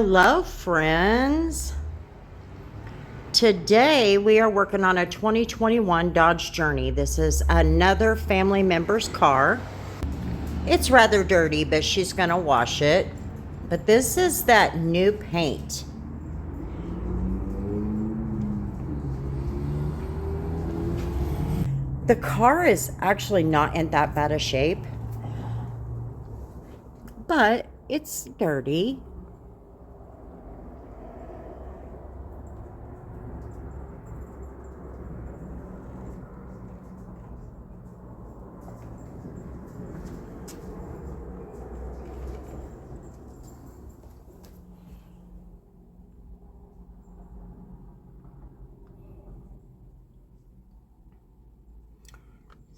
Hello, friends. Today we are working on a 2021 Dodge Journey. This is another family member's car. It's rather dirty, but she's going to wash it. But this is that new paint. The car is actually not in that bad a shape, but it's dirty.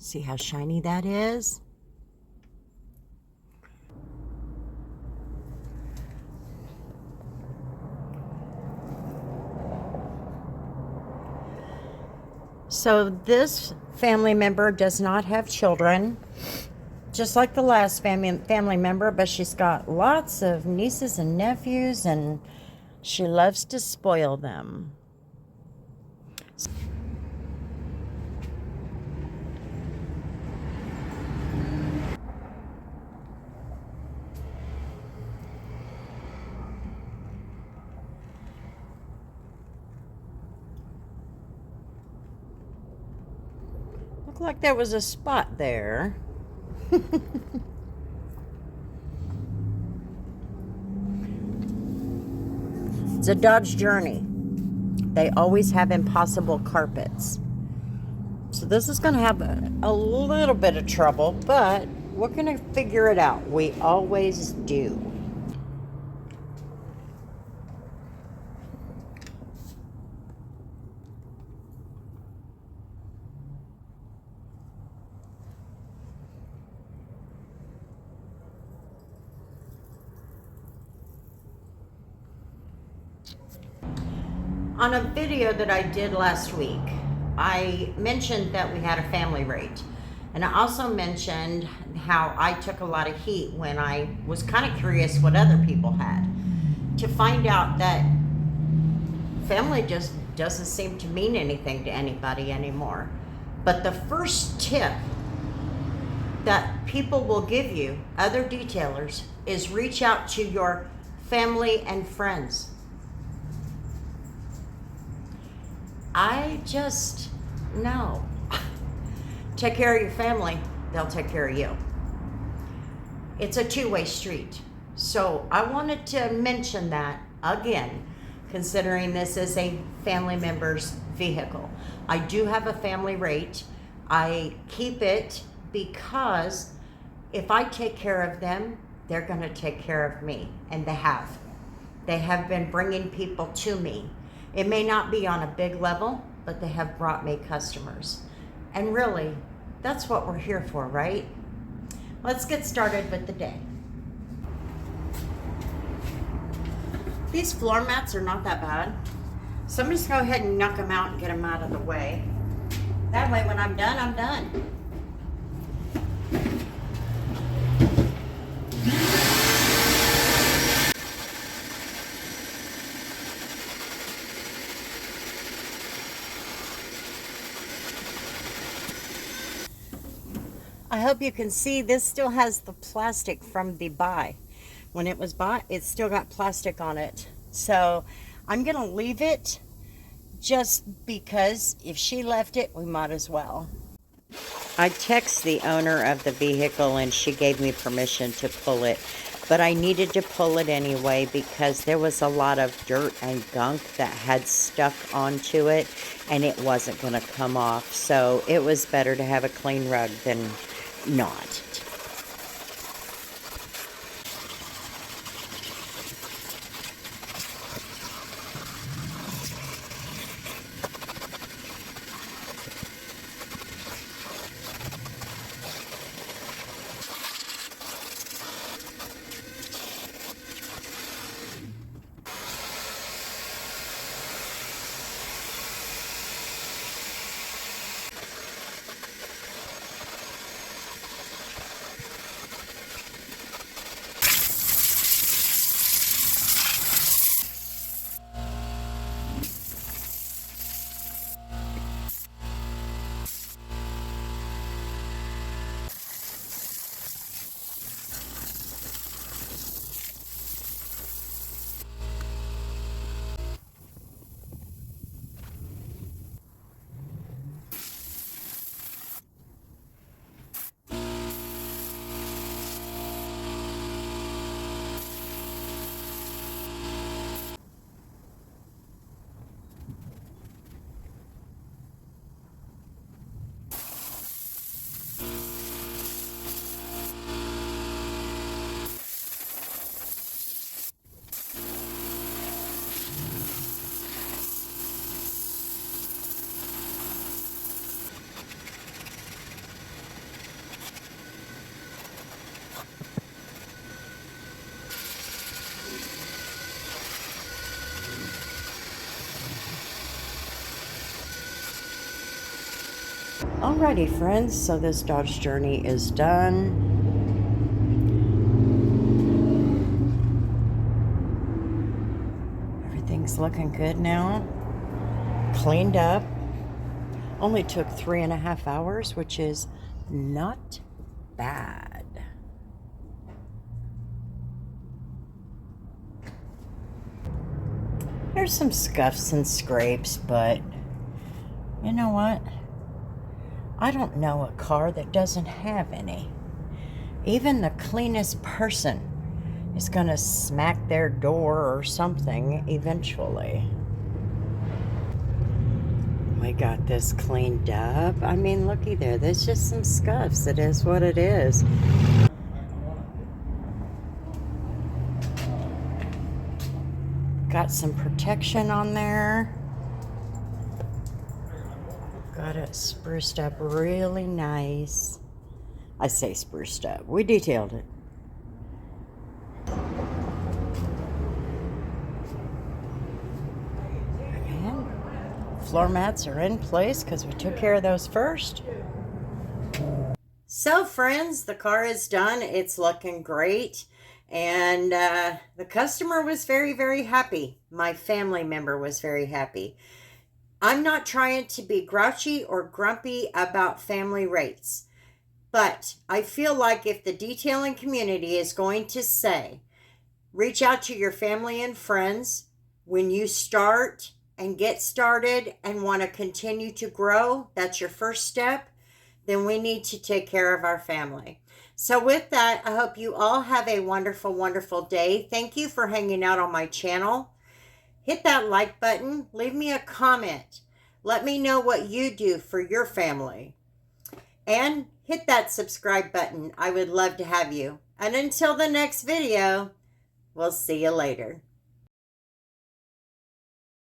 See how shiny that is? So this family member does not have children, just like the last family member, but she's got lots of nieces and nephews, and she loves to spoil them. Looked like there was a spot there. It's a Dodge Journey. They always have impossible carpets. So this is going to have a little bit of trouble, but we're going to figure it out. We always do. On a video that I did last week, I mentioned that we had a family rate. And I also mentioned how I took a lot of heat when I was kind of curious what other people had. To find out that family just doesn't seem to mean anything to anybody anymore. But the first tip that people will give you, other detailers, is reach out to your family and friends. I just know. Take care of your family, they'll take care of you. It's a two-way street. So I wanted to mention that again, considering this is a family member's vehicle. I do have a family rate. I keep it because if I take care of them, they're going to take care of me, and they have. They have been bringing people to me. It may not be on a big level, but they have brought me customers. And really, that's what we're here for, right? Let's get started with the day. These floor mats are not that bad. So I'm just go ahead and knock them out and get them out of the way. That way when I'm done, I'm done. I hope you can see this still has the plastic from the buy. When it was bought, it still got plastic on it. So I'm going to leave it just because if she left it, we might as well. I texted the owner of the vehicle and she gave me permission to pull it. But I needed to pull it anyway because there was a lot of dirt and gunk that had stuck onto it and it wasn't going to come off. So it was better to have a clean rug than not. Alrighty, friends, so this Dodge Journey is done. Everything's looking good now. Cleaned up. Only took 3.5 hours, which is not bad. There's some scuffs and scrapes, but you know what? I don't know a car that doesn't have any. Even the cleanest person is gonna smack their door or something eventually. We got this cleaned up. I mean, looky there. There's just some scuffs. It is what it is. Got some protection on there. Got it spruced up really nice. I say spruced up. We detailed it. And floor mats are in place because we took care of those first. So friends, the car is done. It's looking great. And the customer was very, very happy. My family member was very happy. I'm not trying to be grouchy or grumpy about family rates, but I feel like if the detailing community is going to say, reach out to your family and friends when you start and get started and want to continue to grow, that's your first step, then we need to take care of our family. So with that, I hope you all have a wonderful, wonderful day. Thank you for hanging out on my channel. Hit that like button. Leave me a comment. Let me know what you do for your family. And hit that subscribe button. I would love to have you. And until the next video, we'll see you later.